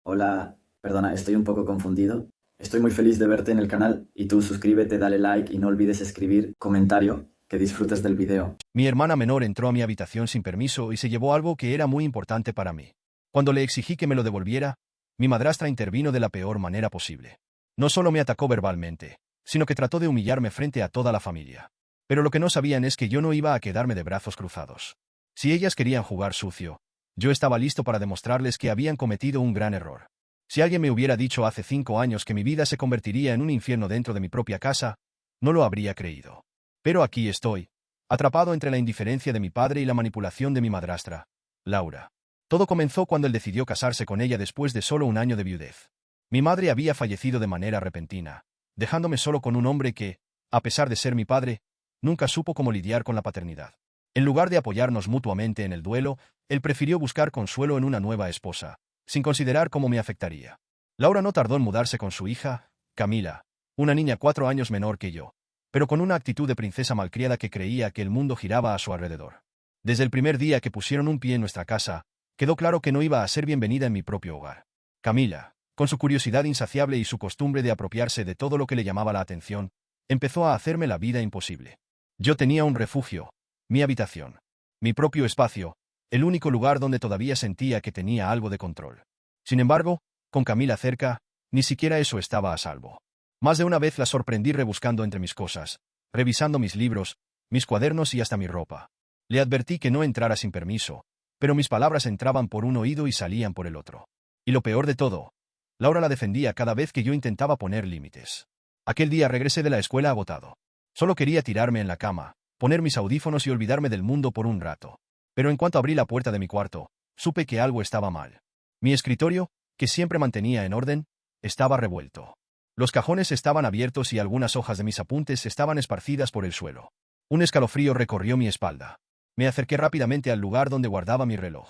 Hola, perdona, estoy un poco confundido. Estoy muy feliz de verte en el canal y tú suscríbete, dale like y no olvides escribir comentario, que disfrutes del video. Mi hermana menor entró a mi habitación sin permiso y se llevó algo que era muy importante para mí. Cuando le exigí que me lo devolviera, mi madrastra intervino de la peor manera posible. No solo me atacó verbalmente, sino que trató de humillarme frente a toda la familia. Pero lo que no sabían es que yo no iba a quedarme de brazos cruzados. Si ellas querían jugar sucio, yo estaba listo para demostrarles que habían cometido un gran error. Si alguien me hubiera dicho hace 5 años que mi vida se convertiría en un infierno dentro de mi propia casa, no lo habría creído. Pero aquí estoy, atrapado entre la indiferencia de mi padre y la manipulación de mi madrastra, Laura. Todo comenzó cuando él decidió casarse con ella después de solo un año de viudez. Mi madre había fallecido de manera repentina, dejándome solo con un hombre que, a pesar de ser mi padre, nunca supo cómo lidiar con la paternidad. En lugar de apoyarnos mutuamente en el duelo, él prefirió buscar consuelo en una nueva esposa, sin considerar cómo me afectaría. Laura no tardó en mudarse con su hija, Camila, una niña 4 años menor que yo, pero con una actitud de princesa malcriada que creía que el mundo giraba a su alrededor. Desde el primer día que pusieron un pie en nuestra casa, quedó claro que no iba a ser bienvenida en mi propio hogar. Camila, con su curiosidad insaciable y su costumbre de apropiarse de todo lo que le llamaba la atención, empezó a hacerme la vida imposible. Yo tenía un refugio, mi habitación, mi propio espacio, el único lugar donde todavía sentía que tenía algo de control. Sin embargo, con Camila cerca, ni siquiera eso estaba a salvo. Más de una vez la sorprendí rebuscando entre mis cosas, revisando mis libros, mis cuadernos y hasta mi ropa. Le advertí que no entrara sin permiso, pero mis palabras entraban por un oído y salían por el otro. Y lo peor de todo, Laura la defendía cada vez que yo intentaba poner límites. Aquel día regresé de la escuela agotado. Solo quería tirarme en la cama, poner mis audífonos y olvidarme del mundo por un rato. Pero en cuanto abrí la puerta de mi cuarto, supe que algo estaba mal. Mi escritorio, que siempre mantenía en orden, estaba revuelto. Los cajones estaban abiertos y algunas hojas de mis apuntes estaban esparcidas por el suelo. Un escalofrío recorrió mi espalda. Me acerqué rápidamente al lugar donde guardaba mi reloj.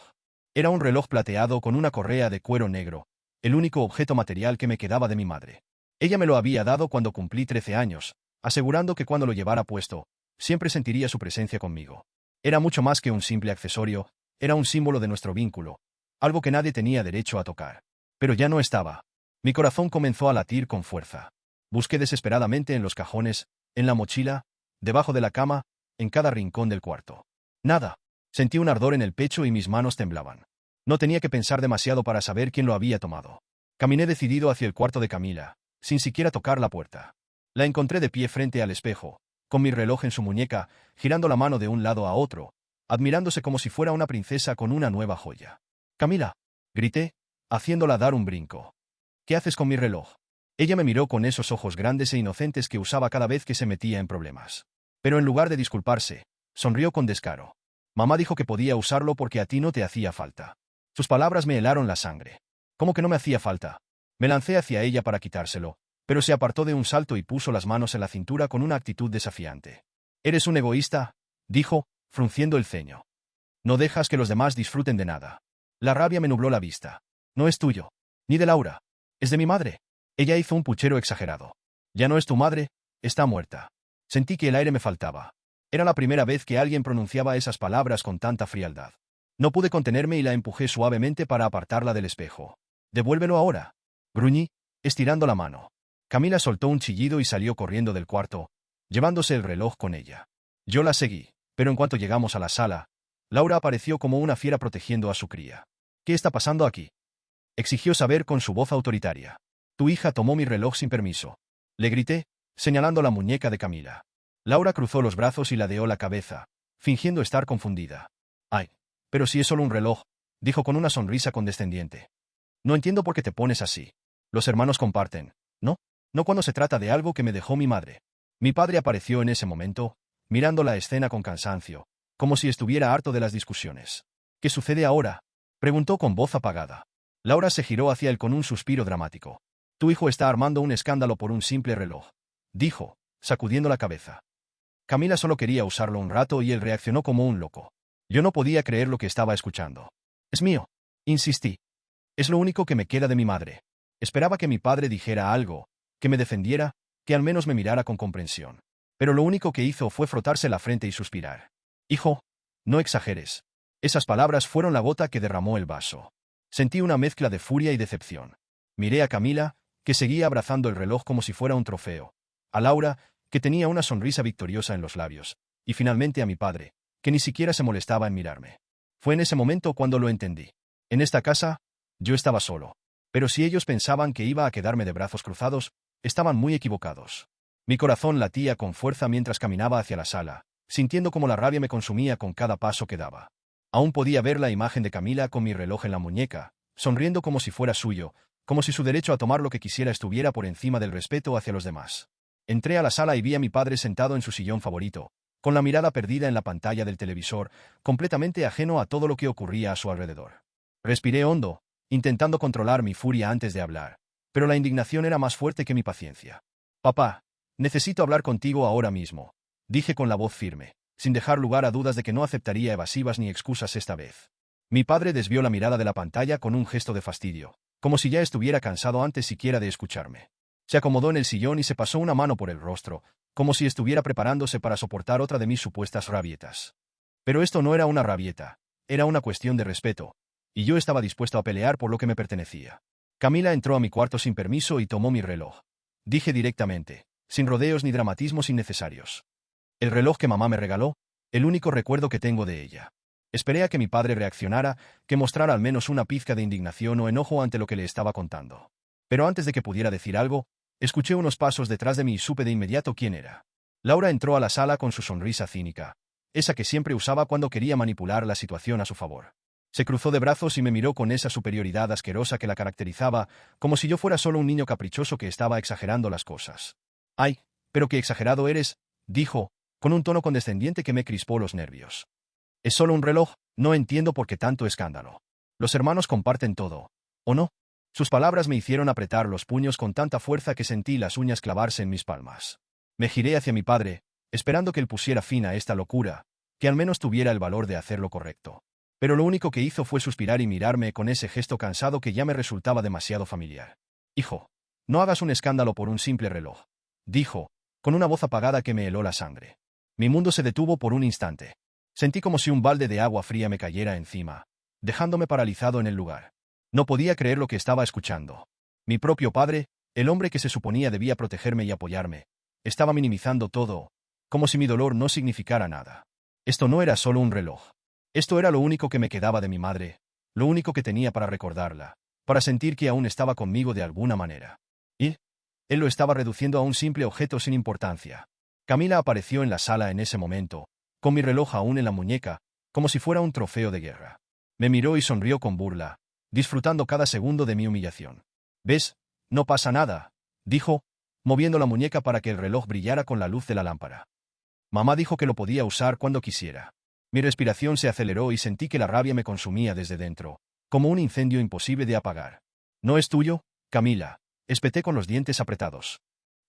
Era un reloj plateado con una correa de cuero negro, el único objeto material que me quedaba de mi madre. Ella me lo había dado cuando cumplí 13 años, asegurando que cuando lo llevara puesto, siempre sentiría su presencia conmigo. Era mucho más que un simple accesorio, era un símbolo de nuestro vínculo, algo que nadie tenía derecho a tocar. Pero ya no estaba. Mi corazón comenzó a latir con fuerza. Busqué desesperadamente en los cajones, en la mochila, debajo de la cama, en cada rincón del cuarto. Nada. Sentí un ardor en el pecho y mis manos temblaban. No tenía que pensar demasiado para saber quién lo había tomado. Caminé decidido hacia el cuarto de Camila, sin siquiera tocar la puerta. La encontré de pie frente al espejo, con mi reloj en su muñeca, girando la mano de un lado a otro, admirándose como si fuera una princesa con una nueva joya. «Camila», grité, haciéndola dar un brinco. «¿Qué haces con mi reloj?» Ella me miró con esos ojos grandes e inocentes que usaba cada vez que se metía en problemas. Pero en lugar de disculparse, sonrió con descaro. «Mamá dijo que podía usarlo porque a ti no te hacía falta». Sus palabras me helaron la sangre. ¿Cómo que no me hacía falta? Me lancé hacia ella para quitárselo, pero se apartó de un salto y puso las manos en la cintura con una actitud desafiante. «Eres un egoísta», dijo, frunciendo el ceño. «No dejas que los demás disfruten de nada». La rabia me nubló la vista. «No es tuyo. Ni de Laura. Es de mi madre». Ella hizo un puchero exagerado. «Ya no es tu madre, está muerta». Sentí que el aire me faltaba. Era la primera vez que alguien pronunciaba esas palabras con tanta frialdad. No pude contenerme y la empujé suavemente para apartarla del espejo. «Devuélvelo ahora», gruñí, estirando la mano. Camila soltó un chillido y salió corriendo del cuarto, llevándose el reloj con ella. Yo la seguí, pero en cuanto llegamos a la sala, Laura apareció como una fiera protegiendo a su cría. «¿Qué está pasando aquí?», exigió saber con su voz autoritaria. «Tu hija tomó mi reloj sin permiso», le grité, señalando la muñeca de Camila. Laura cruzó los brazos y ladeó la cabeza, fingiendo estar confundida. «Ay, pero si es solo un reloj», dijo con una sonrisa condescendiente. «No entiendo por qué te pones así. Los hermanos comparten, ¿no? No cuando se trata de algo que me dejó mi madre». Mi padre apareció en ese momento, mirando la escena con cansancio, como si estuviera harto de las discusiones. «¿Qué sucede ahora?», preguntó con voz apagada. Laura se giró hacia él con un suspiro dramático. «Tu hijo está armando un escándalo por un simple reloj», dijo, sacudiendo la cabeza. Camila solo quería usarlo un rato y él reaccionó como un loco. Yo no podía creer lo que estaba escuchando. «Es mío», insistí. «Es lo único que me queda de mi madre». Esperaba que mi padre dijera algo, que me defendiera, que al menos me mirara con comprensión. Pero lo único que hizo fue frotarse la frente y suspirar. «Hijo, no exageres». Esas palabras fueron la gota que derramó el vaso. Sentí una mezcla de furia y decepción. Miré a Camila, que seguía abrazando el reloj como si fuera un trofeo, a Laura, que tenía una sonrisa victoriosa en los labios, y finalmente a mi padre, que ni siquiera se molestaba en mirarme. Fue en ese momento cuando lo entendí. En esta casa, yo estaba solo. Pero si ellos pensaban que iba a quedarme de brazos cruzados, estaban muy equivocados. Mi corazón latía con fuerza mientras caminaba hacia la sala, sintiendo como la rabia me consumía con cada paso que daba. Aún podía ver la imagen de Camila con mi reloj en la muñeca, sonriendo como si fuera suyo, como si su derecho a tomar lo que quisiera estuviera por encima del respeto hacia los demás. Entré a la sala y vi a mi padre sentado en su sillón favorito, con la mirada perdida en la pantalla del televisor, completamente ajeno a todo lo que ocurría a su alrededor. Respiré hondo, intentando controlar mi furia antes de hablar, pero la indignación era más fuerte que mi paciencia. «Papá, necesito hablar contigo ahora mismo», dije con la voz firme, sin dejar lugar a dudas de que no aceptaría evasivas ni excusas esta vez. Mi padre desvió la mirada de la pantalla con un gesto de fastidio, como si ya estuviera cansado antes siquiera de escucharme. Se acomodó en el sillón y se pasó una mano por el rostro, como si estuviera preparándose para soportar otra de mis supuestas rabietas. Pero esto no era una rabieta, era una cuestión de respeto, y yo estaba dispuesto a pelear por lo que me pertenecía. Camila entró a mi cuarto sin permiso y tomó mi reloj. Dije directamente, sin rodeos ni dramatismos innecesarios. El reloj que mamá me regaló, el único recuerdo que tengo de ella. Esperé a que mi padre reaccionara, que mostrara al menos una pizca de indignación o enojo ante lo que le estaba contando. Pero antes de que pudiera decir algo, escuché unos pasos detrás de mí y supe de inmediato quién era. Laura entró a la sala con su sonrisa cínica, esa que siempre usaba cuando quería manipular la situación a su favor. Se cruzó de brazos y me miró con esa superioridad asquerosa que la caracterizaba, como si yo fuera solo un niño caprichoso que estaba exagerando las cosas. «Ay, pero qué exagerado eres», dijo, con un tono condescendiente que me crispó los nervios. «Es solo un reloj, no entiendo por qué tanto escándalo. Los hermanos comparten todo, ¿o no?». Sus palabras me hicieron apretar los puños con tanta fuerza que sentí las uñas clavarse en mis palmas. Me giré hacia mi padre, esperando que él pusiera fin a esta locura, que al menos tuviera el valor de hacer lo correcto. Pero lo único que hizo fue suspirar y mirarme con ese gesto cansado que ya me resultaba demasiado familiar. «Hijo, no hagas un escándalo por un simple reloj», dijo, con una voz apagada que me heló la sangre. Mi mundo se detuvo por un instante. Sentí como si un balde de agua fría me cayera encima, dejándome paralizado en el lugar. No podía creer lo que estaba escuchando. Mi propio padre, el hombre que se suponía debía protegerme y apoyarme, estaba minimizando todo, como si mi dolor no significara nada. Esto no era solo un reloj. Esto era lo único que me quedaba de mi madre, lo único que tenía para recordarla, para sentir que aún estaba conmigo de alguna manera. Y él lo estaba reduciendo a un simple objeto sin importancia. Camila apareció en la sala en ese momento, con mi reloj aún en la muñeca, como si fuera un trofeo de guerra. Me miró y sonrió con burla, disfrutando cada segundo de mi humillación. «¿Ves? No pasa nada», dijo, moviendo la muñeca para que el reloj brillara con la luz de la lámpara. Mamá dijo que lo podía usar cuando quisiera. Mi respiración se aceleró y sentí que la rabia me consumía desde dentro, como un incendio imposible de apagar. «¿No es tuyo, Camila?», espeté con los dientes apretados.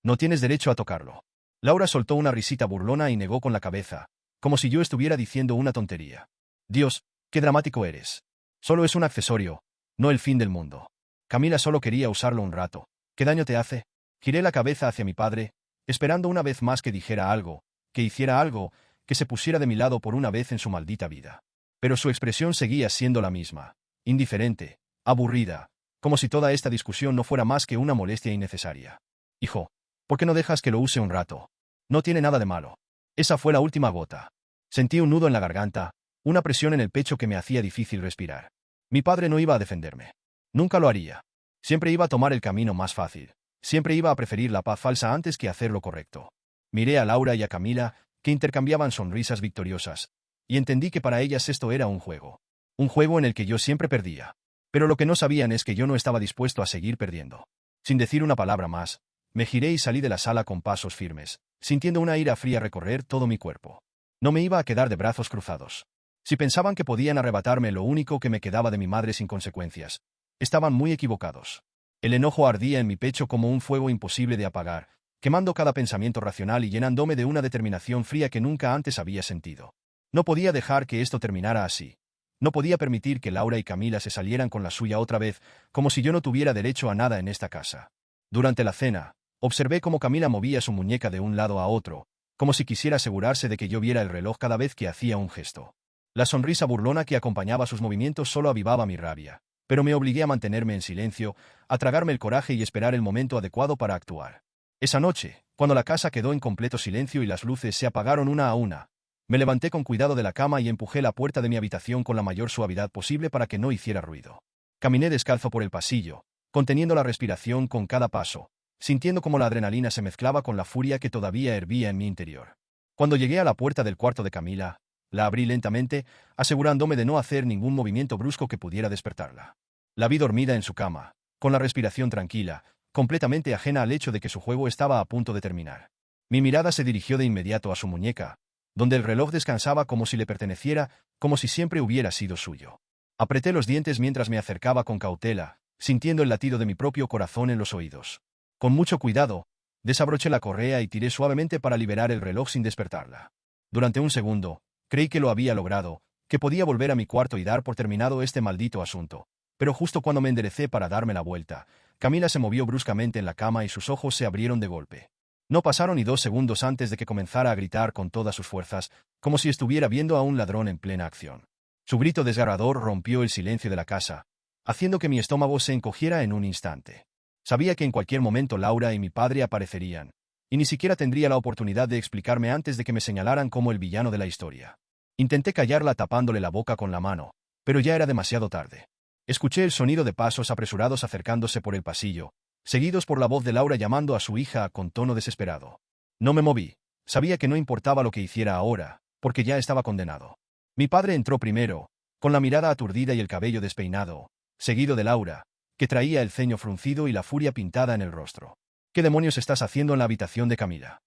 «No tienes derecho a tocarlo». Laura soltó una risita burlona y negó con la cabeza, como si yo estuviera diciendo una tontería. «Dios, qué dramático eres. Solo es un accesorio, no el fin del mundo. Camila solo quería usarlo un rato. ¿Qué daño te hace?». Giré la cabeza hacia mi padre, esperando una vez más que dijera algo, que hiciera algo, que se pusiera de mi lado por una vez en su maldita vida. Pero su expresión seguía siendo la misma, indiferente, aburrida, como si toda esta discusión no fuera más que una molestia innecesaria. «Hijo, ¿por qué no dejas que lo use un rato? No tiene nada de malo». Esa fue la última gota. Sentí un nudo en la garganta, una presión en el pecho que me hacía difícil respirar. Mi padre no iba a defenderme. Nunca lo haría. Siempre iba a tomar el camino más fácil. Siempre iba a preferir la paz falsa antes que hacer lo correcto. Miré a Laura y a Camila, que intercambiaban sonrisas victoriosas, y entendí que para ellas esto era un juego. Un juego en el que yo siempre perdía. Pero lo que no sabían es que yo no estaba dispuesto a seguir perdiendo. Sin decir una palabra más, me giré y salí de la sala con pasos firmes, sintiendo una ira fría recorrer todo mi cuerpo. No me iba a quedar de brazos cruzados. Si pensaban que podían arrebatarme lo único que me quedaba de mi madre sin consecuencias, estaban muy equivocados. El enojo ardía en mi pecho como un fuego imposible de apagar, quemando cada pensamiento racional y llenándome de una determinación fría que nunca antes había sentido. No podía dejar que esto terminara así. No podía permitir que Laura y Camila se salieran con la suya otra vez, como si yo no tuviera derecho a nada en esta casa. Durante la cena, observé cómo Camila movía su muñeca de un lado a otro, como si quisiera asegurarse de que yo viera el reloj cada vez que hacía un gesto. La sonrisa burlona que acompañaba sus movimientos solo avivaba mi rabia, pero me obligué a mantenerme en silencio, a tragarme el coraje y esperar el momento adecuado para actuar. Esa noche, cuando la casa quedó en completo silencio y las luces se apagaron una a una, me levanté con cuidado de la cama y empujé la puerta de mi habitación con la mayor suavidad posible para que no hiciera ruido. Caminé descalzo por el pasillo, conteniendo la respiración con cada paso, sintiendo cómo la adrenalina se mezclaba con la furia que todavía hervía en mi interior. Cuando llegué a la puerta del cuarto de Camila, la abrí lentamente, asegurándome de no hacer ningún movimiento brusco que pudiera despertarla. La vi dormida en su cama, con la respiración tranquila, completamente ajena al hecho de que su juego estaba a punto de terminar. Mi mirada se dirigió de inmediato a su muñeca, donde el reloj descansaba como si le perteneciera, como si siempre hubiera sido suyo. Apreté los dientes mientras me acercaba con cautela, sintiendo el latido de mi propio corazón en los oídos. Con mucho cuidado, desabroché la correa y tiré suavemente para liberar el reloj sin despertarla. Durante un segundo, creí que lo había logrado, que podía volver a mi cuarto y dar por terminado este maldito asunto. Pero justo cuando me enderecé para darme la vuelta, Camila se movió bruscamente en la cama y sus ojos se abrieron de golpe. No pasaron ni 2 segundos antes de que comenzara a gritar con todas sus fuerzas, como si estuviera viendo a un ladrón en plena acción. Su grito desgarrador rompió el silencio de la casa, haciendo que mi estómago se encogiera en un instante. Sabía que en cualquier momento Laura y mi padre aparecerían, y ni siquiera tendría la oportunidad de explicarme antes de que me señalaran como el villano de la historia. Intenté callarla tapándole la boca con la mano, pero ya era demasiado tarde. Escuché el sonido de pasos apresurados acercándose por el pasillo, seguidos por la voz de Laura llamando a su hija con tono desesperado. No me moví. Sabía que no importaba lo que hiciera ahora, porque ya estaba condenado. Mi padre entró primero, con la mirada aturdida y el cabello despeinado, seguido de Laura, que traía el ceño fruncido y la furia pintada en el rostro. ¿Qué demonios estás haciendo en la habitación de Camila?,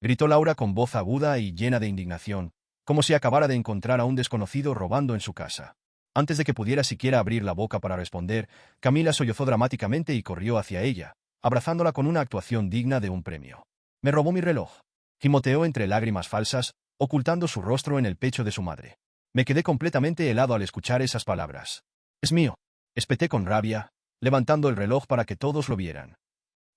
gritó Laura con voz aguda y llena de indignación, como si acabara de encontrar a un desconocido robando en su casa. Antes de que pudiera siquiera abrir la boca para responder, Camila sollozó dramáticamente y corrió hacia ella, abrazándola con una actuación digna de un premio. Me robó mi reloj. Gimoteó entre lágrimas falsas, ocultando su rostro en el pecho de su madre. Me quedé completamente helado al escuchar esas palabras. Es mío, espeté con rabia, levantando el reloj para que todos lo vieran.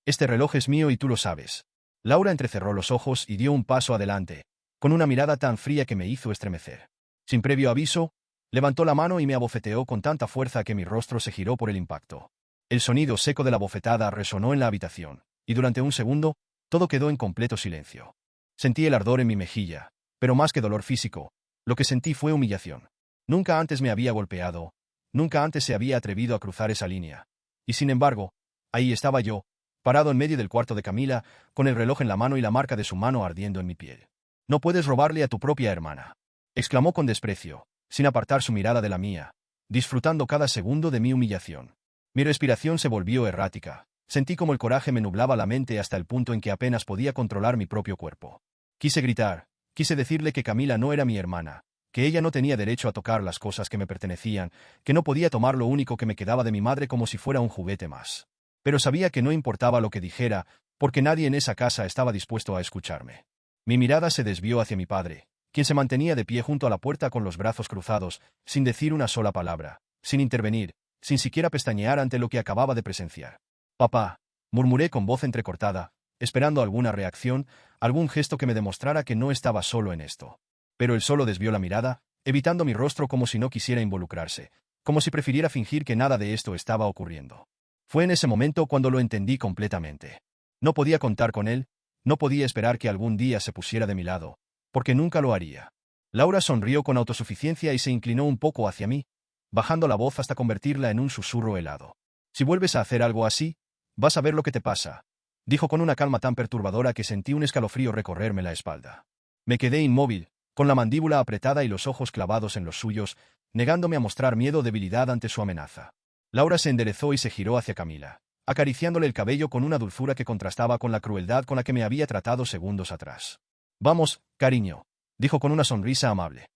Este reloj es mío y tú lo sabes. Laura entrecerró los ojos y dio un paso adelante, con una mirada tan fría que me hizo estremecer. Sin previo aviso, levantó la mano y me abofeteó con tanta fuerza que mi rostro se giró por el impacto. El sonido seco de la bofetada resonó en la habitación, y durante un segundo, todo quedó en completo silencio. Sentí el ardor en mi mejilla, pero más que dolor físico, lo que sentí fue humillación. Nunca antes me había golpeado, nunca antes se había atrevido a cruzar esa línea. Y sin embargo, ahí estaba yo, parado en medio del cuarto de Camila, con el reloj en la mano y la marca de su mano ardiendo en mi piel. No puedes robarle a tu propia hermana, exclamó con desprecio, sin apartar su mirada de la mía, disfrutando cada segundo de mi humillación. Mi respiración se volvió errática. Sentí como el coraje me nublaba la mente hasta el punto en que apenas podía controlar mi propio cuerpo. Quise gritar, quise decirle que Camila no era mi hermana, que ella no tenía derecho a tocar las cosas que me pertenecían, que no podía tomar lo único que me quedaba de mi madre como si fuera un juguete más. Pero sabía que no importaba lo que dijera, porque nadie en esa casa estaba dispuesto a escucharme. Mi mirada se desvió hacia mi padre, quien se mantenía de pie junto a la puerta con los brazos cruzados, sin decir una sola palabra, sin intervenir, sin siquiera pestañear ante lo que acababa de presenciar. «Papá», murmuré con voz entrecortada, esperando alguna reacción, algún gesto que me demostrara que no estaba solo en esto. Pero él solo desvió la mirada, evitando mi rostro como si no quisiera involucrarse, como si prefiriera fingir que nada de esto estaba ocurriendo. Fue en ese momento cuando lo entendí completamente. No podía contar con él, no podía esperar que algún día se pusiera de mi lado, porque nunca lo haría. Laura sonrió con autosuficiencia y se inclinó un poco hacia mí, bajando la voz hasta convertirla en un susurro helado. Si vuelves a hacer algo así, vas a ver lo que te pasa, dijo con una calma tan perturbadora que sentí un escalofrío recorrerme la espalda. Me quedé inmóvil, con la mandíbula apretada y los ojos clavados en los suyos, negándome a mostrar miedo o debilidad ante su amenaza. Laura se enderezó y se giró hacia Camila, acariciándole el cabello con una dulzura que contrastaba con la crueldad con la que me había tratado segundos atrás. «Vamos, cariño», dijo con una sonrisa amable.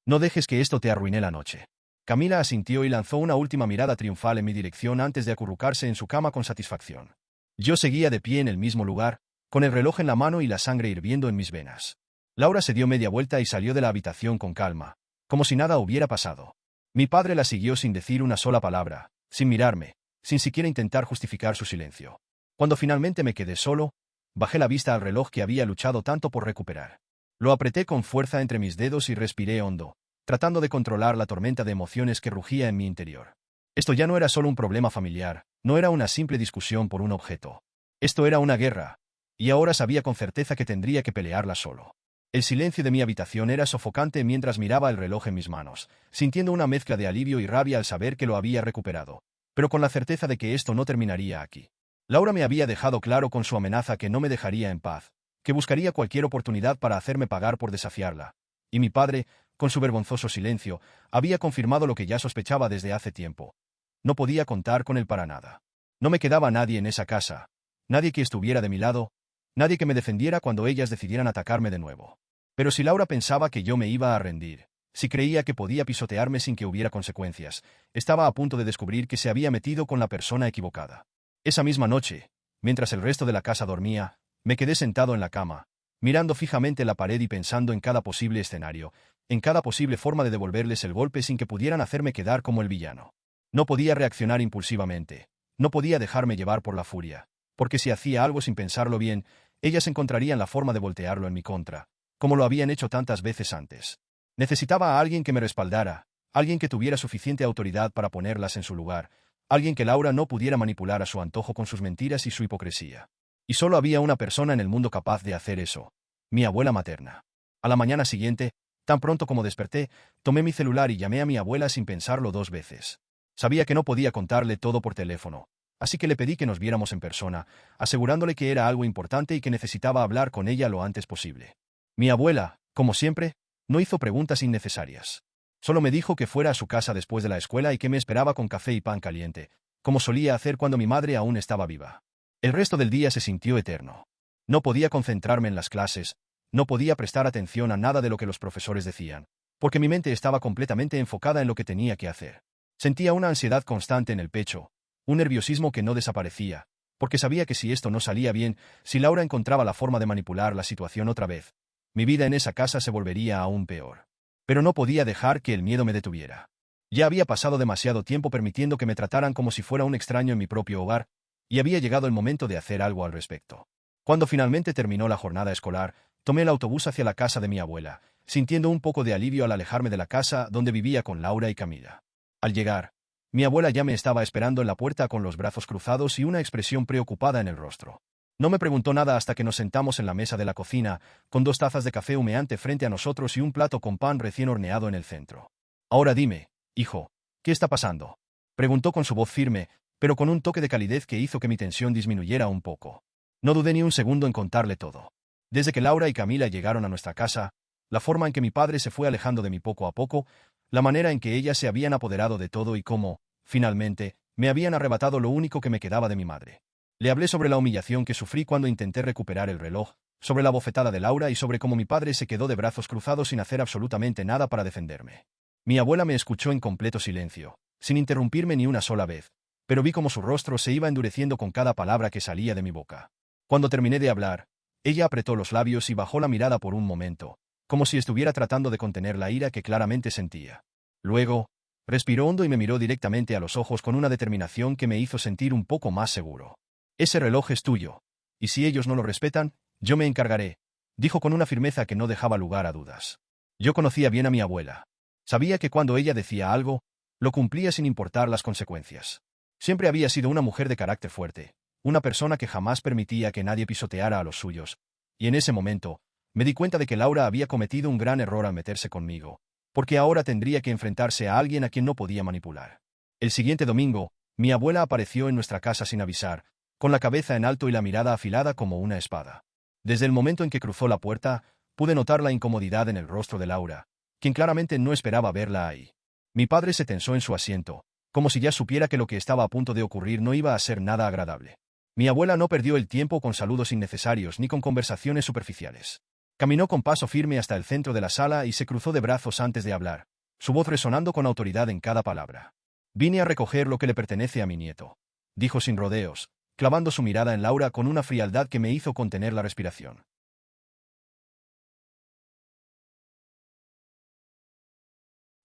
«No dejes que esto te arruine la noche». Camila asintió y lanzó una última mirada triunfal en mi dirección antes de acurrucarse en su cama con satisfacción. Yo seguía de pie en el mismo lugar, con el reloj en la mano y la sangre hirviendo en mis venas. Laura se dio media vuelta y salió de la habitación con calma, como si nada hubiera pasado. Mi padre la siguió sin decir una sola palabra, sin mirarme, sin siquiera intentar justificar su silencio. Cuando finalmente me quedé solo, bajé la vista al reloj que había luchado tanto por recuperar. Lo apreté con fuerza entre mis dedos y respiré hondo, tratando de controlar la tormenta de emociones que rugía en mi interior. Esto ya no era solo un problema familiar, no era una simple discusión por un objeto. Esto era una guerra, y ahora sabía con certeza que tendría que pelearla solo. El silencio de mi habitación era sofocante mientras miraba el reloj en mis manos, sintiendo una mezcla de alivio y rabia al saber que lo había recuperado, pero con la certeza de que esto no terminaría aquí. Laura me había dejado claro con su amenaza que no me dejaría en paz, que buscaría cualquier oportunidad para hacerme pagar por desafiarla. Y mi padre, con su vergonzoso silencio, había confirmado lo que ya sospechaba desde hace tiempo. No podía contar con él para nada. No me quedaba nadie en esa casa, nadie que estuviera de mi lado, nadie que me defendiera cuando ellas decidieran atacarme de nuevo. Pero si Laura pensaba que yo me iba a rendir, si creía que podía pisotearme sin que hubiera consecuencias, estaba a punto de descubrir que se había metido con la persona equivocada. Esa misma noche, mientras el resto de la casa dormía, me quedé sentado en la cama, mirando fijamente la pared y pensando en cada posible escenario, en cada posible forma de devolverles el golpe sin que pudieran hacerme quedar como el villano. No podía reaccionar impulsivamente, no podía dejarme llevar por la furia, porque si hacía algo sin pensarlo bien, ellas encontrarían la forma de voltearlo en mi contra, como lo habían hecho tantas veces antes. Necesitaba a alguien que me respaldara, alguien que tuviera suficiente autoridad para ponerlas en su lugar, alguien que Laura no pudiera manipular a su antojo con sus mentiras y su hipocresía. Y solo había una persona en el mundo capaz de hacer eso: mi abuela materna. A la mañana siguiente, tan pronto como desperté, tomé mi celular y llamé a mi abuela sin pensarlo 2 veces. Sabía que no podía contarle todo por teléfono, así que le pedí que nos viéramos en persona, asegurándole que era algo importante y que necesitaba hablar con ella lo antes posible. Mi abuela, como siempre, no hizo preguntas innecesarias. Solo me dijo que fuera a su casa después de la escuela y que me esperaba con café y pan caliente, como solía hacer cuando mi madre aún estaba viva. El resto del día se sintió eterno. No podía concentrarme en las clases, no podía prestar atención a nada de lo que los profesores decían, porque mi mente estaba completamente enfocada en lo que tenía que hacer. Sentía una ansiedad constante en el pecho, un nerviosismo que no desaparecía, porque sabía que si esto no salía bien, si Laura encontraba la forma de manipular la situación otra vez, mi vida en esa casa se volvería aún peor. Pero no podía dejar que el miedo me detuviera. Ya había pasado demasiado tiempo permitiendo que me trataran como si fuera un extraño en mi propio hogar, y había llegado el momento de hacer algo al respecto. Cuando finalmente terminó la jornada escolar, tomé el autobús hacia la casa de mi abuela, sintiendo un poco de alivio al alejarme de la casa donde vivía con Laura y Camila. Al llegar, mi abuela ya me estaba esperando en la puerta con los brazos cruzados y una expresión preocupada en el rostro. No me preguntó nada hasta que nos sentamos en la mesa de la cocina, con 2 tazas de café humeante frente a nosotros y un plato con pan recién horneado en el centro. Ahora dime, hijo, ¿qué está pasando?, preguntó con su voz firme, pero con un toque de calidez que hizo que mi tensión disminuyera un poco. No dudé ni un segundo en contarle todo. Desde que Laura y Camila llegaron a nuestra casa, la forma en que mi padre se fue alejando de mí poco a poco, la manera en que ellas se habían apoderado de todo y cómo, finalmente, me habían arrebatado lo único que me quedaba de mi madre. Le hablé sobre la humillación que sufrí cuando intenté recuperar el reloj, sobre la bofetada de Laura y sobre cómo mi padre se quedó de brazos cruzados sin hacer absolutamente nada para defenderme. Mi abuela me escuchó en completo silencio, sin interrumpirme ni una sola vez, pero vi cómo su rostro se iba endureciendo con cada palabra que salía de mi boca. Cuando terminé de hablar, ella apretó los labios y bajó la mirada por un momento, como si estuviera tratando de contener la ira que claramente sentía. Luego, respiró hondo y me miró directamente a los ojos con una determinación que me hizo sentir un poco más seguro. Ese reloj es tuyo, y si ellos no lo respetan, yo me encargaré, dijo con una firmeza que no dejaba lugar a dudas. Yo conocía bien a mi abuela. Sabía que cuando ella decía algo, lo cumplía sin importar las consecuencias. Siempre había sido una mujer de carácter fuerte, una persona que jamás permitía que nadie pisoteara a los suyos, y en ese momento, me di cuenta de que Laura había cometido un gran error al meterse conmigo, porque ahora tendría que enfrentarse a alguien a quien no podía manipular. El siguiente domingo, mi abuela apareció en nuestra casa sin avisar, con la cabeza en alto y la mirada afilada como una espada. Desde el momento en que cruzó la puerta, pude notar la incomodidad en el rostro de Laura, quien claramente no esperaba verla ahí. Mi padre se tensó en su asiento, como si ya supiera que lo que estaba a punto de ocurrir no iba a ser nada agradable. Mi abuela no perdió el tiempo con saludos innecesarios ni con conversaciones superficiales. Caminó con paso firme hasta el centro de la sala y se cruzó de brazos antes de hablar, su voz resonando con autoridad en cada palabra. «Vine a recoger lo que le pertenece a mi nieto», dijo sin rodeos, clavando su mirada en Laura con una frialdad que me hizo contener la respiración.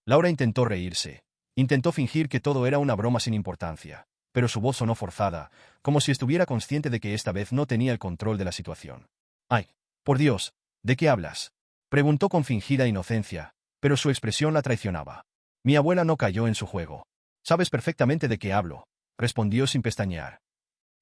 Laura intentó reírse, intentó fingir que todo era una broma sin importancia, pero su voz sonó forzada, como si estuviera consciente de que esta vez no tenía el control de la situación. «Ay, por Dios, ¿de qué hablas?», preguntó con fingida inocencia, pero su expresión la traicionaba. Mi abuela no cayó en su juego. Sabes perfectamente de qué hablo, respondió sin pestañear.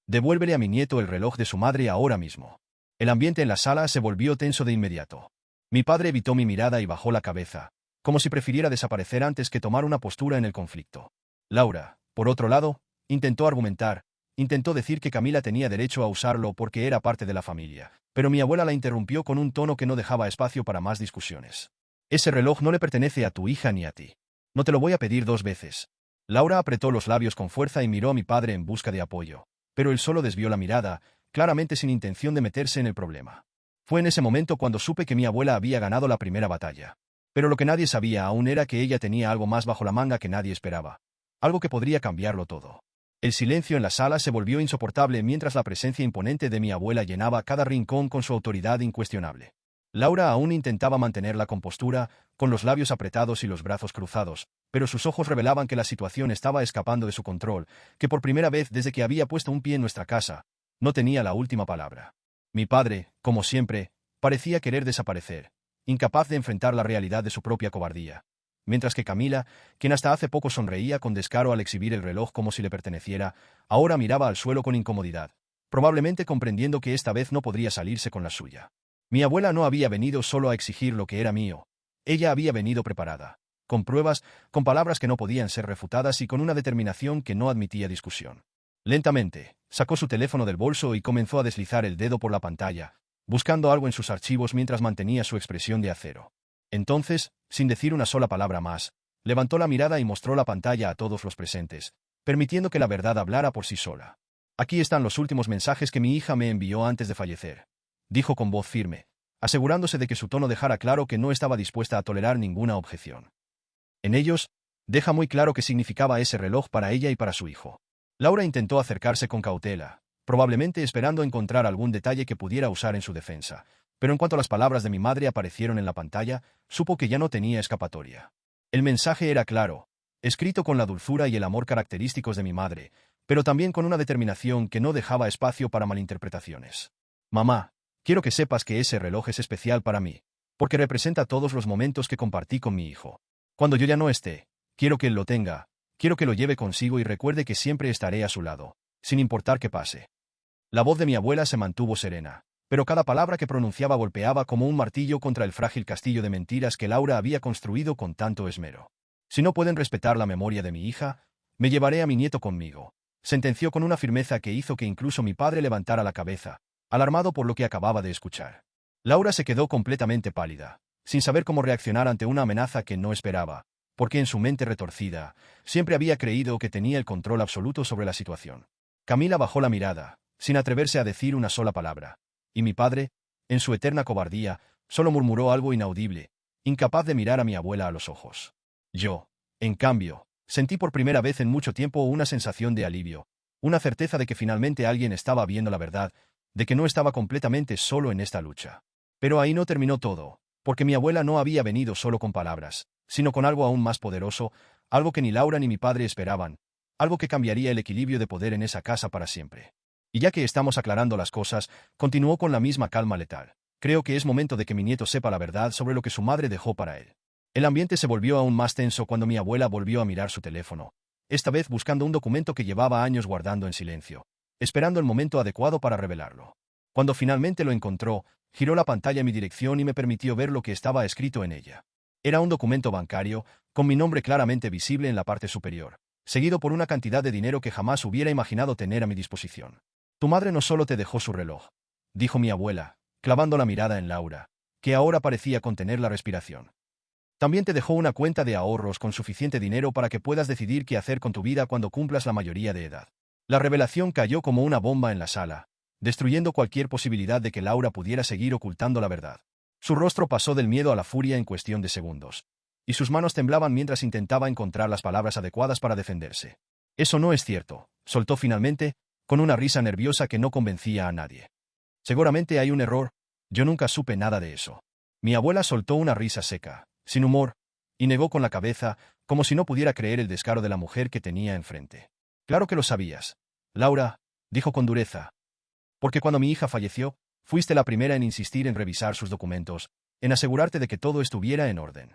Devuélvele a mi nieto el reloj de su madre ahora mismo. El ambiente en la sala se volvió tenso de inmediato. Mi padre evitó mi mirada y bajó la cabeza, como si prefiriera desaparecer antes que tomar una postura en el conflicto. Laura, por otro lado, intentó argumentar, intentó decir que Camila tenía derecho a usarlo porque era parte de la familia, pero mi abuela la interrumpió con un tono que no dejaba espacio para más discusiones. Ese reloj no le pertenece a tu hija ni a ti. No te lo voy a pedir 2 veces. Laura apretó los labios con fuerza y miró a mi padre en busca de apoyo, pero él solo desvió la mirada, claramente sin intención de meterse en el problema. Fue en ese momento cuando supe que mi abuela había ganado la primera batalla. Pero lo que nadie sabía aún era que ella tenía algo más bajo la manga que nadie esperaba. Algo que podría cambiarlo todo. El silencio en la sala se volvió insoportable mientras la presencia imponente de mi abuela llenaba cada rincón con su autoridad incuestionable. Laura aún intentaba mantener la compostura, con los labios apretados y los brazos cruzados, pero sus ojos revelaban que la situación estaba escapando de su control, que por primera vez desde que había puesto un pie en nuestra casa, no tenía la última palabra. Mi padre, como siempre, parecía querer desaparecer, incapaz de enfrentar la realidad de su propia cobardía. Mientras que Camila, quien hasta hace poco sonreía con descaro al exhibir el reloj como si le perteneciera, ahora miraba al suelo con incomodidad, probablemente comprendiendo que esta vez no podría salirse con la suya. Mi abuela no había venido solo a exigir lo que era mío. Ella había venido preparada, con pruebas, con palabras que no podían ser refutadas y con una determinación que no admitía discusión. Lentamente, sacó su teléfono del bolso y comenzó a deslizar el dedo por la pantalla, buscando algo en sus archivos mientras mantenía su expresión de acero. Entonces, sin decir una sola palabra más, levantó la mirada y mostró la pantalla a todos los presentes, permitiendo que la verdad hablara por sí sola. Aquí están los últimos mensajes que mi hija me envió antes de fallecer, dijo con voz firme, asegurándose de que su tono dejara claro que no estaba dispuesta a tolerar ninguna objeción. En ellos, deja muy claro qué significaba ese reloj para ella y para su hijo. Laura intentó acercarse con cautela, probablemente esperando encontrar algún detalle que pudiera usar en su defensa, pero en cuanto las palabras de mi madre aparecieron en la pantalla, supo que ya no tenía escapatoria. El mensaje era claro, escrito con la dulzura y el amor característicos de mi madre, pero también con una determinación que no dejaba espacio para malinterpretaciones. Mamá, quiero que sepas que ese reloj es especial para mí, porque representa todos los momentos que compartí con mi hijo. Cuando yo ya no esté, quiero que él lo tenga, quiero que lo lleve consigo y recuerde que siempre estaré a su lado, sin importar qué pase. La voz de mi abuela se mantuvo serena, pero cada palabra que pronunciaba golpeaba como un martillo contra el frágil castillo de mentiras que Laura había construido con tanto esmero. Si no pueden respetar la memoria de mi hija, me llevaré a mi nieto conmigo, sentenció con una firmeza que hizo que incluso mi padre levantara la cabeza, alarmado por lo que acababa de escuchar. Laura se quedó completamente pálida, sin saber cómo reaccionar ante una amenaza que no esperaba, porque en su mente retorcida, siempre había creído que tenía el control absoluto sobre la situación. Camila bajó la mirada, sin atreverse a decir una sola palabra, y mi padre, en su eterna cobardía, solo murmuró algo inaudible, incapaz de mirar a mi abuela a los ojos. Yo, en cambio, sentí por primera vez en mucho tiempo una sensación de alivio, una certeza de que finalmente alguien estaba viendo la verdad, de que no estaba completamente solo en esta lucha. Pero ahí no terminó todo, porque mi abuela no había venido solo con palabras, sino con algo aún más poderoso, algo que ni Laura ni mi padre esperaban, algo que cambiaría el equilibrio de poder en esa casa para siempre. Y ya que estamos aclarando las cosas, continuó con la misma calma letal. Creo que es momento de que mi nieto sepa la verdad sobre lo que su madre dejó para él. El ambiente se volvió aún más tenso cuando mi abuela volvió a mirar su teléfono, esta vez buscando un documento que llevaba años guardando en silencio, esperando el momento adecuado para revelarlo. Cuando finalmente lo encontró, giró la pantalla en mi dirección y me permitió ver lo que estaba escrito en ella. Era un documento bancario, con mi nombre claramente visible en la parte superior, seguido por una cantidad de dinero que jamás hubiera imaginado tener a mi disposición. Tu madre no solo te dejó su reloj, dijo mi abuela, clavando la mirada en Laura, que ahora parecía contener la respiración. También te dejó una cuenta de ahorros con suficiente dinero para que puedas decidir qué hacer con tu vida cuando cumplas la mayoría de edad. La revelación cayó como una bomba en la sala, destruyendo cualquier posibilidad de que Laura pudiera seguir ocultando la verdad. Su rostro pasó del miedo a la furia en cuestión de segundos, y sus manos temblaban mientras intentaba encontrar las palabras adecuadas para defenderse. Eso no es cierto, soltó finalmente, con una risa nerviosa que no convencía a nadie. Seguramente hay un error, yo nunca supe nada de eso. Mi abuela soltó una risa seca, sin humor, y negó con la cabeza, como si no pudiera creer el descaro de la mujer que tenía enfrente. Claro que lo sabías, Laura, dijo con dureza. Porque cuando mi hija falleció, fuiste la primera en insistir en revisar sus documentos, en asegurarte de que todo estuviera en orden.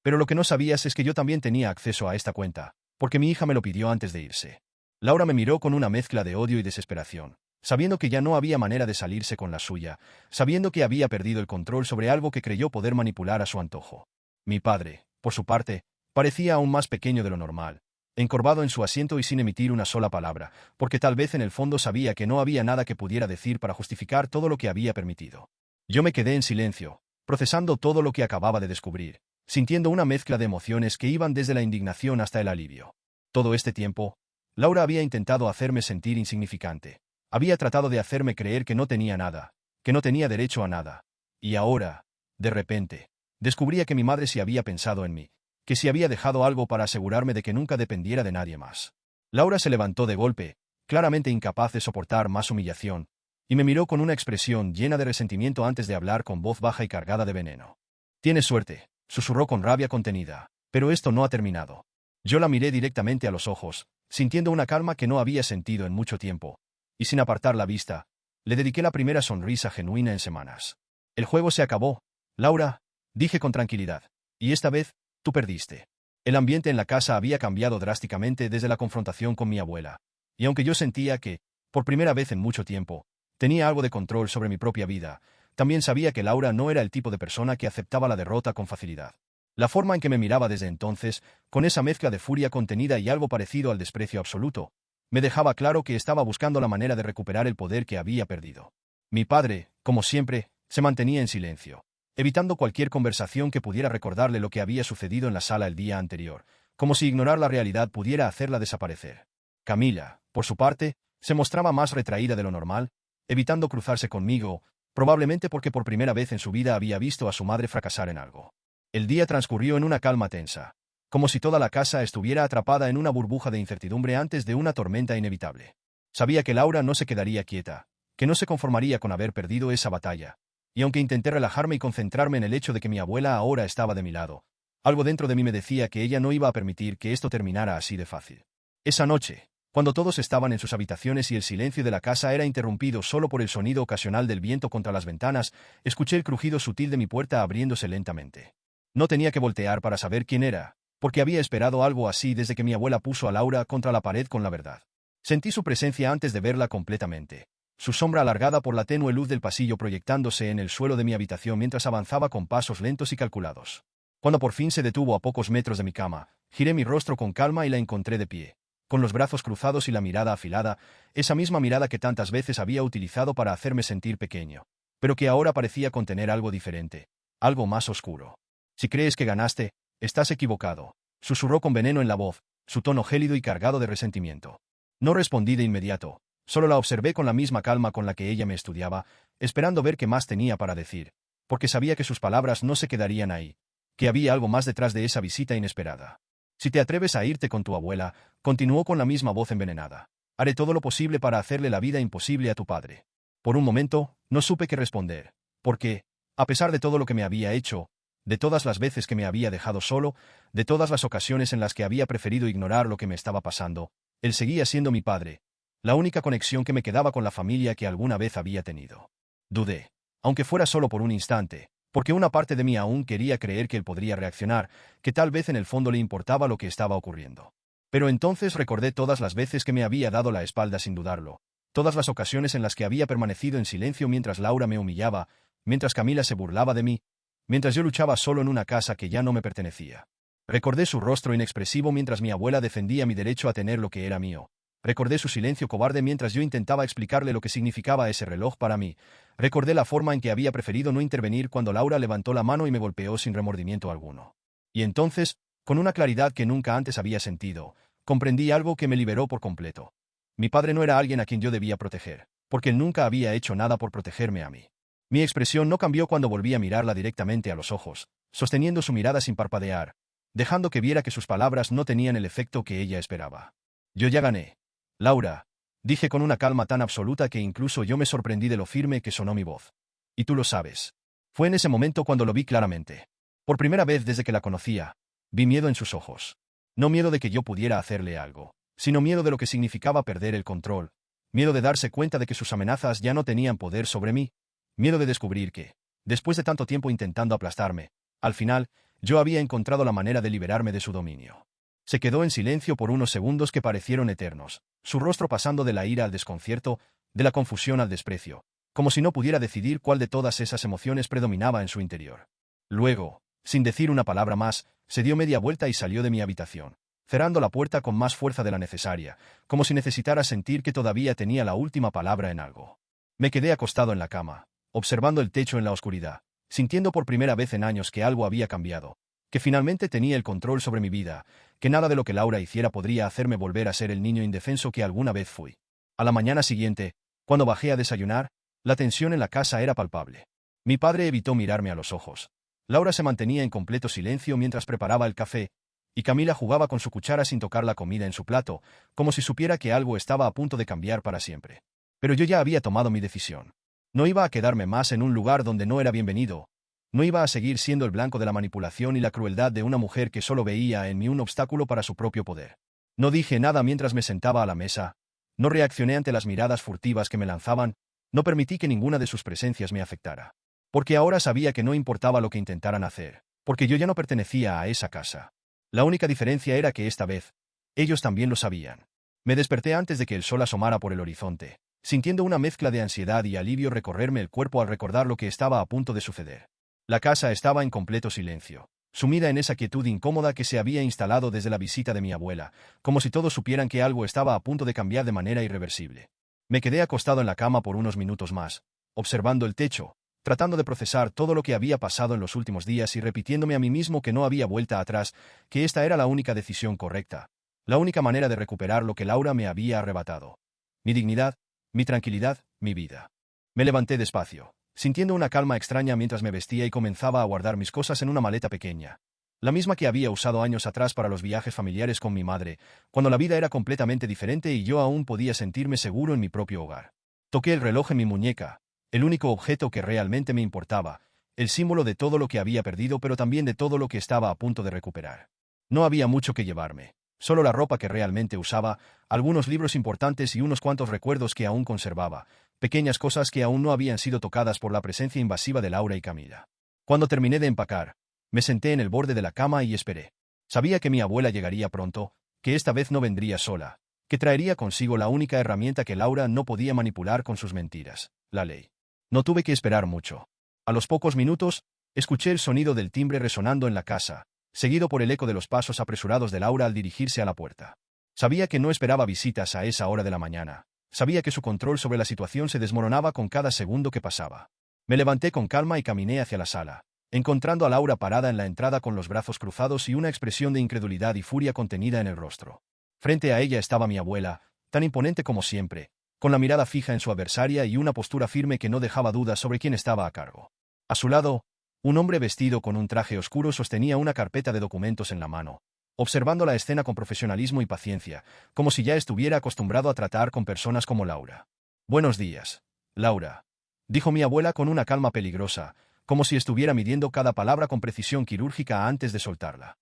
Pero lo que no sabías es que yo también tenía acceso a esta cuenta, porque mi hija me lo pidió antes de irse. Laura me miró con una mezcla de odio y desesperación, sabiendo que ya no había manera de salirse con la suya, sabiendo que había perdido el control sobre algo que creyó poder manipular a su antojo. Mi padre, por su parte, parecía aún más pequeño de lo normal, encorvado en su asiento y sin emitir una sola palabra, porque tal vez en el fondo sabía que no había nada que pudiera decir para justificar todo lo que había permitido. Yo me quedé en silencio, procesando todo lo que acababa de descubrir, sintiendo una mezcla de emociones que iban desde la indignación hasta el alivio. Todo este tiempo, Laura había intentado hacerme sentir insignificante. Había tratado de hacerme creer que no tenía nada, que no tenía derecho a nada. Y ahora, de repente, descubría que mi madre sí había pensado en mí, que sí había dejado algo para asegurarme de que nunca dependiera de nadie más. Laura se levantó de golpe, claramente incapaz de soportar más humillación, y me miró con una expresión llena de resentimiento antes de hablar con voz baja y cargada de veneno. «Tienes suerte», susurró con rabia contenida, «pero esto no ha terminado». Yo la miré directamente a los ojos, sintiendo una calma que no había sentido en mucho tiempo, y sin apartar la vista, le dediqué la primera sonrisa genuina en semanas. «El juego se acabó, Laura», dije con tranquilidad, «y esta vez, tú perdiste». El ambiente en la casa había cambiado drásticamente desde la confrontación con mi abuela, y aunque yo sentía que, por primera vez en mucho tiempo, tenía algo de control sobre mi propia vida, también sabía que Laura no era el tipo de persona que aceptaba la derrota con facilidad. La forma en que me miraba desde entonces, con esa mezcla de furia contenida y algo parecido al desprecio absoluto, me dejaba claro que estaba buscando la manera de recuperar el poder que había perdido. Mi padre, como siempre, se mantenía en silencio, evitando cualquier conversación que pudiera recordarle lo que había sucedido en la sala el día anterior, como si ignorar la realidad pudiera hacerla desaparecer. Camila, por su parte, se mostraba más retraída de lo normal, evitando cruzarse conmigo, probablemente porque por primera vez en su vida había visto a su madre fracasar en algo. El día transcurrió en una calma tensa, como si toda la casa estuviera atrapada en una burbuja de incertidumbre antes de una tormenta inevitable. Sabía que Laura no se quedaría quieta, que no se conformaría con haber perdido esa batalla, y aunque intenté relajarme y concentrarme en el hecho de que mi abuela ahora estaba de mi lado, algo dentro de mí me decía que ella no iba a permitir que esto terminara así de fácil. Esa noche, cuando todos estaban en sus habitaciones y el silencio de la casa era interrumpido solo por el sonido ocasional del viento contra las ventanas, escuché el crujido sutil de mi puerta abriéndose lentamente. No tenía que voltear para saber quién era, porque había esperado algo así desde que mi abuela puso a Laura contra la pared con la verdad. Sentí su presencia antes de verla completamente, su sombra alargada por la tenue luz del pasillo proyectándose en el suelo de mi habitación mientras avanzaba con pasos lentos y calculados. Cuando por fin se detuvo a pocos metros de mi cama, giré mi rostro con calma y la encontré de pie, con los brazos cruzados y la mirada afilada, esa misma mirada que tantas veces había utilizado para hacerme sentir pequeño, pero que ahora parecía contener algo diferente, algo más oscuro. «Si crees que ganaste, estás equivocado», susurró con veneno en la voz, su tono gélido y cargado de resentimiento. No respondí de inmediato, solo la observé con la misma calma con la que ella me estudiaba, esperando ver qué más tenía para decir, porque sabía que sus palabras no se quedarían ahí, que había algo más detrás de esa visita inesperada. «Si te atreves a irte con tu abuela», continuó con la misma voz envenenada, «haré todo lo posible para hacerle la vida imposible a tu padre». Por un momento, no supe qué responder, porque, a pesar de todo lo que me había hecho, de todas las veces que me había dejado solo, de todas las ocasiones en las que había preferido ignorar lo que me estaba pasando, él seguía siendo mi padre, la única conexión que me quedaba con la familia que alguna vez había tenido. Dudé, aunque fuera solo por un instante, porque una parte de mí aún quería creer que él podría reaccionar, que tal vez en el fondo le importaba lo que estaba ocurriendo. Pero entonces recordé todas las veces que me había dado la espalda sin dudarlo, todas las ocasiones en las que había permanecido en silencio mientras Laura me humillaba, mientras Camila se burlaba de mí, mientras yo luchaba solo en una casa que ya no me pertenecía. Recordé su rostro inexpresivo mientras mi abuela defendía mi derecho a tener lo que era mío. Recordé su silencio cobarde mientras yo intentaba explicarle lo que significaba ese reloj para mí. Recordé la forma en que había preferido no intervenir cuando Laura levantó la mano y me golpeó sin remordimiento alguno. Y entonces, con una claridad que nunca antes había sentido, comprendí algo que me liberó por completo. Mi padre no era alguien a quien yo debía proteger, porque él nunca había hecho nada por protegerme a mí. Mi expresión no cambió cuando volví a mirarla directamente a los ojos, sosteniendo su mirada sin parpadear, dejando que viera que sus palabras no tenían el efecto que ella esperaba. «Yo ya gané, Laura», dije con una calma tan absoluta que incluso yo me sorprendí de lo firme que sonó mi voz. «Y tú lo sabes». Fue en ese momento cuando lo vi claramente. Por primera vez desde que la conocía, vi miedo en sus ojos. No miedo de que yo pudiera hacerle algo, sino miedo de lo que significaba perder el control, miedo de darse cuenta de que sus amenazas ya no tenían poder sobre mí, miedo de descubrir que, después de tanto tiempo intentando aplastarme, al final, yo había encontrado la manera de liberarme de su dominio. Se quedó en silencio por unos segundos que parecieron eternos, su rostro pasando de la ira al desconcierto, de la confusión al desprecio, como si no pudiera decidir cuál de todas esas emociones predominaba en su interior. Luego, sin decir una palabra más, se dio media vuelta y salió de mi habitación, cerrando la puerta con más fuerza de la necesaria, como si necesitara sentir que todavía tenía la última palabra en algo. Me quedé acostado en la cama, observando el techo en la oscuridad, sintiendo por primera vez en años que algo había cambiado, que finalmente tenía el control sobre mi vida, que nada de lo que Laura hiciera podría hacerme volver a ser el niño indefenso que alguna vez fui. A la mañana siguiente, cuando bajé a desayunar, la tensión en la casa era palpable. Mi padre evitó mirarme a los ojos. Laura se mantenía en completo silencio mientras preparaba el café, y Camila jugaba con su cuchara sin tocar la comida en su plato, como si supiera que algo estaba a punto de cambiar para siempre. Pero yo ya había tomado mi decisión. No iba a quedarme más en un lugar donde no era bienvenido. No iba a seguir siendo el blanco de la manipulación y la crueldad de una mujer que solo veía en mí un obstáculo para su propio poder. No dije nada mientras me sentaba a la mesa. No reaccioné ante las miradas furtivas que me lanzaban. No permití que ninguna de sus presencias me afectara. Porque ahora sabía que no importaba lo que intentaran hacer, porque yo ya no pertenecía a esa casa. La única diferencia era que esta vez, ellos también lo sabían. Me desperté antes de que el sol asomara por el horizonte, sintiendo una mezcla de ansiedad y alivio recorrerme el cuerpo al recordar lo que estaba a punto de suceder. La casa estaba en completo silencio, sumida en esa quietud incómoda que se había instalado desde la visita de mi abuela, como si todos supieran que algo estaba a punto de cambiar de manera irreversible. Me quedé acostado en la cama por unos minutos más, observando el techo, tratando de procesar todo lo que había pasado en los últimos días y repitiéndome a mí mismo que no había vuelta atrás, que esta era la única decisión correcta, la única manera de recuperar lo que Laura me había arrebatado. Mi dignidad, mi tranquilidad, mi vida. Me levanté despacio, sintiendo una calma extraña mientras me vestía y comenzaba a guardar mis cosas en una maleta pequeña, la misma que había usado años atrás para los viajes familiares con mi madre, cuando la vida era completamente diferente y yo aún podía sentirme seguro en mi propio hogar. Toqué el reloj en mi muñeca, el único objeto que realmente me importaba, el símbolo de todo lo que había perdido pero también de todo lo que estaba a punto de recuperar. No había mucho que llevarme, solo la ropa que realmente usaba, algunos libros importantes y unos cuantos recuerdos que aún conservaba, pequeñas cosas que aún no habían sido tocadas por la presencia invasiva de Laura y Camila. Cuando terminé de empacar, me senté en el borde de la cama y esperé. Sabía que mi abuela llegaría pronto, que esta vez no vendría sola, que traería consigo la única herramienta que Laura no podía manipular con sus mentiras, la ley. No tuve que esperar mucho. A los pocos minutos, escuché el sonido del timbre resonando en la casa, seguido por el eco de los pasos apresurados de Laura al dirigirse a la puerta. Sabía que no esperaba visitas a esa hora de la mañana. Sabía que su control sobre la situación se desmoronaba con cada segundo que pasaba. Me levanté con calma y caminé hacia la sala, encontrando a Laura parada en la entrada con los brazos cruzados y una expresión de incredulidad y furia contenida en el rostro. Frente a ella estaba mi abuela, tan imponente como siempre, con la mirada fija en su adversaria y una postura firme que no dejaba dudas sobre quién estaba a cargo. A su lado, un hombre vestido con un traje oscuro sostenía una carpeta de documentos en la mano, observando la escena con profesionalismo y paciencia, como si ya estuviera acostumbrado a tratar con personas como Laura. «Buenos días, Laura», dijo mi abuela con una calma peligrosa, como si estuviera midiendo cada palabra con precisión quirúrgica antes de soltarla.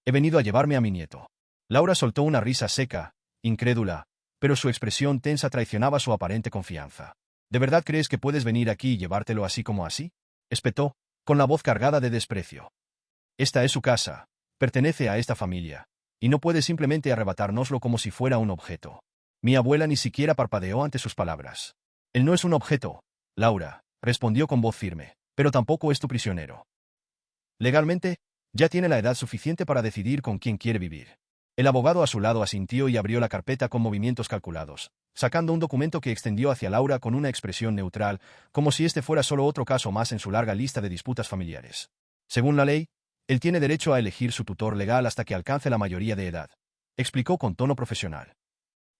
«He venido a llevarme a mi nieto». Laura soltó una risa seca, incrédula, pero su expresión tensa traicionaba su aparente confianza. «¿De verdad crees que puedes venir aquí y llevártelo así como así?», espetó, con la voz cargada de desprecio. «Esta es su casa, pertenece a esta familia, y no puede simplemente arrebatárnoslo como si fuera un objeto». Mi abuela ni siquiera parpadeó ante sus palabras. «Él no es un objeto, Laura», respondió con voz firme, «pero tampoco es tu prisionero. Legalmente, ya tiene la edad suficiente para decidir con quién quiere vivir». El abogado a su lado asintió y abrió la carpeta con movimientos calculados, sacando un documento que extendió hacia Laura con una expresión neutral, como si este fuera solo otro caso más en su larga lista de disputas familiares. «Según la ley, él tiene derecho a elegir su tutor legal hasta que alcance la mayoría de edad», explicó con tono profesional.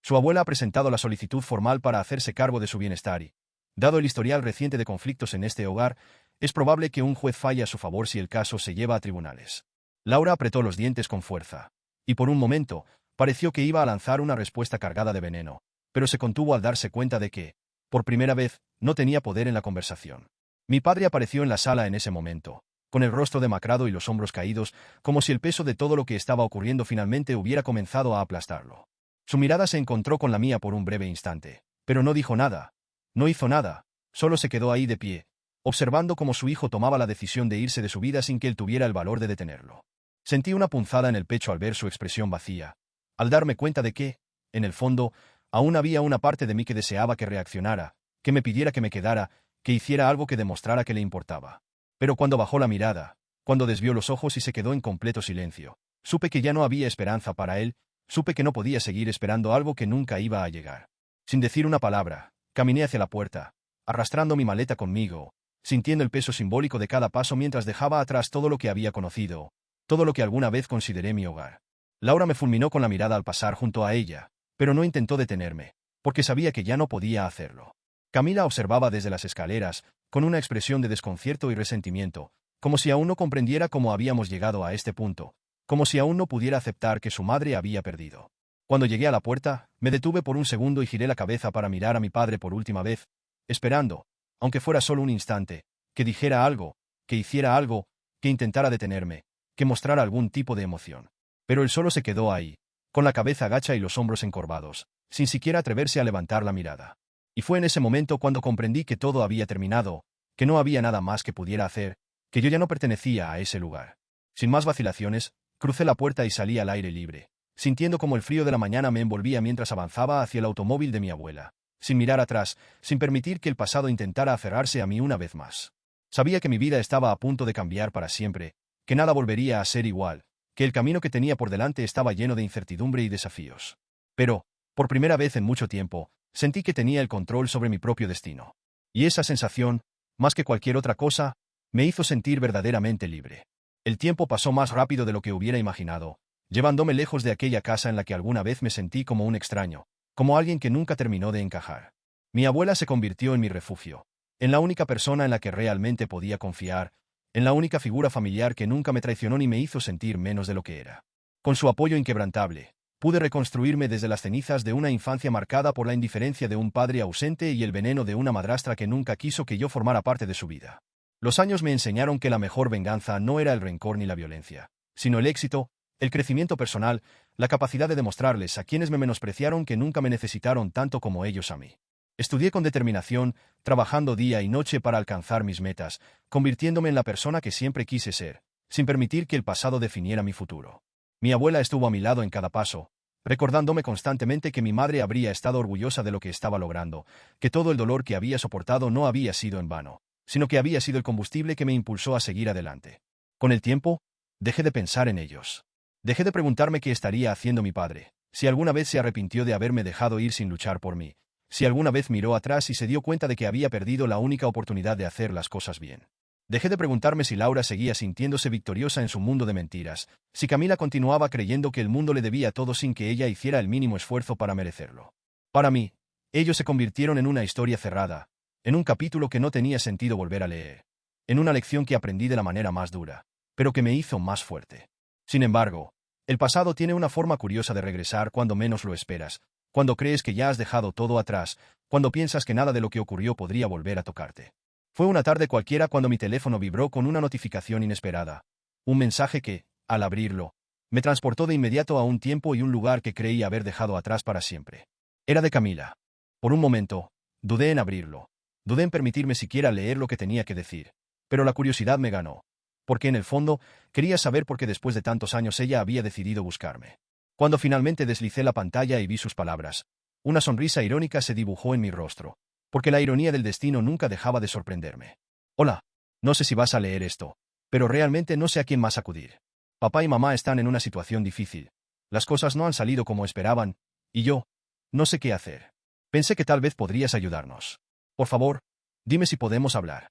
Su abuela ha presentado la solicitud formal para hacerse cargo de su bienestar y, dado el historial reciente de conflictos en este hogar, es probable que un juez falle a su favor si el caso se lleva a tribunales. Laura apretó los dientes con fuerza. Y por un momento, pareció que iba a lanzar una respuesta cargada de veneno, pero se contuvo al darse cuenta de que, por primera vez, no tenía poder en la conversación. Mi padre apareció en la sala en ese momento, con el rostro demacrado y los hombros caídos, como si el peso de todo lo que estaba ocurriendo finalmente hubiera comenzado a aplastarlo. Su mirada se encontró con la mía por un breve instante, pero no dijo nada, no hizo nada, solo se quedó ahí de pie, observando cómo su hijo tomaba la decisión de irse de su vida sin que él tuviera el valor de detenerlo. Sentí una punzada en el pecho al ver su expresión vacía, al darme cuenta de que, en el fondo, aún había una parte de mí que deseaba que reaccionara, que me pidiera que me quedara, que hiciera algo que demostrara que le importaba. Pero cuando bajó la mirada, cuando desvió los ojos y se quedó en completo silencio, supe que ya no había esperanza para él, supe que no podía seguir esperando algo que nunca iba a llegar. Sin decir una palabra, caminé hacia la puerta, arrastrando mi maleta conmigo, sintiendo el peso simbólico de cada paso mientras dejaba atrás todo lo que había conocido, todo lo que alguna vez consideré mi hogar. Laura me fulminó con la mirada al pasar junto a ella, pero no intentó detenerme, porque sabía que ya no podía hacerlo. Camila observaba desde las escaleras, con una expresión de desconcierto y resentimiento, como si aún no comprendiera cómo habíamos llegado a este punto, como si aún no pudiera aceptar que su madre había perdido. Cuando llegué a la puerta, me detuve por un segundo y giré la cabeza para mirar a mi padre por última vez, esperando, aunque fuera solo un instante, que dijera algo, que hiciera algo, que intentara detenerme, que mostrara algún tipo de emoción. Pero él solo se quedó ahí, con la cabeza agacha y los hombros encorvados, sin siquiera atreverse a levantar la mirada. Y fue en ese momento cuando comprendí que todo había terminado, que no había nada más que pudiera hacer, que yo ya no pertenecía a ese lugar. Sin más vacilaciones, crucé la puerta y salí al aire libre, sintiendo como el frío de la mañana me envolvía mientras avanzaba hacia el automóvil de mi abuela, sin mirar atrás, sin permitir que el pasado intentara aferrarse a mí una vez más. Sabía que mi vida estaba a punto de cambiar para siempre, que nada volvería a ser igual, que el camino que tenía por delante estaba lleno de incertidumbre y desafíos. Pero, por primera vez en mucho tiempo, sentí que tenía el control sobre mi propio destino. Y esa sensación, más que cualquier otra cosa, me hizo sentir verdaderamente libre. El tiempo pasó más rápido de lo que hubiera imaginado, llevándome lejos de aquella casa en la que alguna vez me sentí como un extraño, como alguien que nunca terminó de encajar. Mi abuela se convirtió en mi refugio, en la única persona en la que realmente podía confiar, en la única figura familiar que nunca me traicionó ni me hizo sentir menos de lo que era. Con su apoyo inquebrantable, pude reconstruirme desde las cenizas de una infancia marcada por la indiferencia de un padre ausente y el veneno de una madrastra que nunca quiso que yo formara parte de su vida. Los años me enseñaron que la mejor venganza no era el rencor ni la violencia, sino el éxito, el crecimiento personal, la capacidad de demostrarles a quienes me menospreciaron que nunca me necesitaron tanto como ellos a mí. Estudié con determinación, trabajando día y noche para alcanzar mis metas, convirtiéndome en la persona que siempre quise ser, sin permitir que el pasado definiera mi futuro. Mi abuela estuvo a mi lado en cada paso, recordándome constantemente que mi madre habría estado orgullosa de lo que estaba logrando, que todo el dolor que había soportado no había sido en vano, sino que había sido el combustible que me impulsó a seguir adelante. Con el tiempo, dejé de pensar en ellos. Dejé de preguntarme qué estaría haciendo mi padre, si alguna vez se arrepintió de haberme dejado ir sin luchar por mí, si alguna vez miró atrás y se dio cuenta de que había perdido la única oportunidad de hacer las cosas bien. Dejé de preguntarme si Laura seguía sintiéndose victoriosa en su mundo de mentiras, si Camila continuaba creyendo que el mundo le debía todo sin que ella hiciera el mínimo esfuerzo para merecerlo. Para mí, ellos se convirtieron en una historia cerrada, en un capítulo que no tenía sentido volver a leer, en una lección que aprendí de la manera más dura, pero que me hizo más fuerte. Sin embargo, el pasado tiene una forma curiosa de regresar cuando menos lo esperas, cuando crees que ya has dejado todo atrás, cuando piensas que nada de lo que ocurrió podría volver a tocarte. Fue una tarde cualquiera cuando mi teléfono vibró con una notificación inesperada. Un mensaje que, al abrirlo, me transportó de inmediato a un tiempo y un lugar que creí haber dejado atrás para siempre. Era de Camila. Por un momento, dudé en abrirlo. Dudé en permitirme siquiera leer lo que tenía que decir. Pero la curiosidad me ganó. Porque en el fondo, quería saber por qué después de tantos años ella había decidido buscarme. Cuando finalmente deslicé la pantalla y vi sus palabras, una sonrisa irónica se dibujó en mi rostro, porque la ironía del destino nunca dejaba de sorprenderme. Hola, no sé si vas a leer esto, pero realmente no sé a quién más acudir. Papá y mamá están en una situación difícil. Las cosas no han salido como esperaban, y yo, no sé qué hacer. Pensé que tal vez podrías ayudarnos. Por favor, dime si podemos hablar.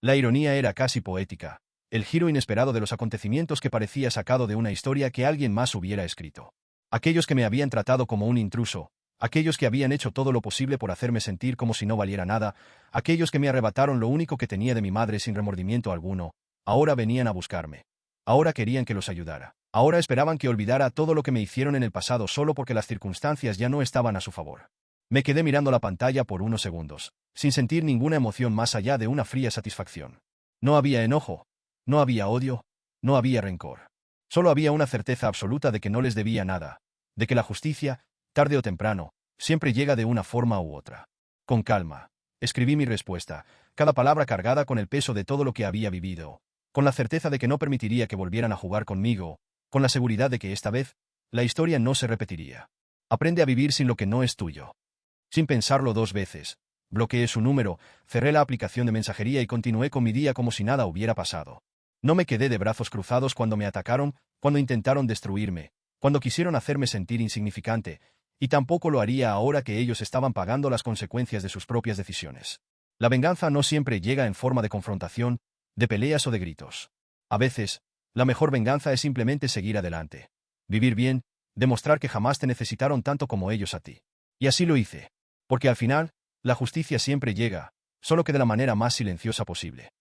La ironía era casi poética, el giro inesperado de los acontecimientos que parecía sacado de una historia que alguien más hubiera escrito. Aquellos que me habían tratado como un intruso, aquellos que habían hecho todo lo posible por hacerme sentir como si no valiera nada, aquellos que me arrebataron lo único que tenía de mi madre sin remordimiento alguno, ahora venían a buscarme. Ahora querían que los ayudara. Ahora esperaban que olvidara todo lo que me hicieron en el pasado solo porque las circunstancias ya no estaban a su favor. Me quedé mirando la pantalla por unos segundos, sin sentir ninguna emoción más allá de una fría satisfacción. No había enojo. No había odio, no había rencor. Solo había una certeza absoluta de que no les debía nada, de que la justicia, tarde o temprano, siempre llega de una forma u otra. Con calma, escribí mi respuesta, cada palabra cargada con el peso de todo lo que había vivido, con la certeza de que no permitiría que volvieran a jugar conmigo, con la seguridad de que esta vez, la historia no se repetiría. Aprende a vivir sin lo que no es tuyo. Sin pensarlo 2 veces, bloqueé su número, cerré la aplicación de mensajería y continué con mi día como si nada hubiera pasado. No me quedé de brazos cruzados cuando me atacaron, cuando intentaron destruirme, cuando quisieron hacerme sentir insignificante, y tampoco lo haría ahora que ellos estaban pagando las consecuencias de sus propias decisiones. La venganza no siempre llega en forma de confrontación, de peleas o de gritos. A veces, la mejor venganza es simplemente seguir adelante. Vivir bien, demostrar que jamás te necesitaron tanto como ellos a ti. Y así lo hice. Porque al final, la justicia siempre llega, solo que de la manera más silenciosa posible.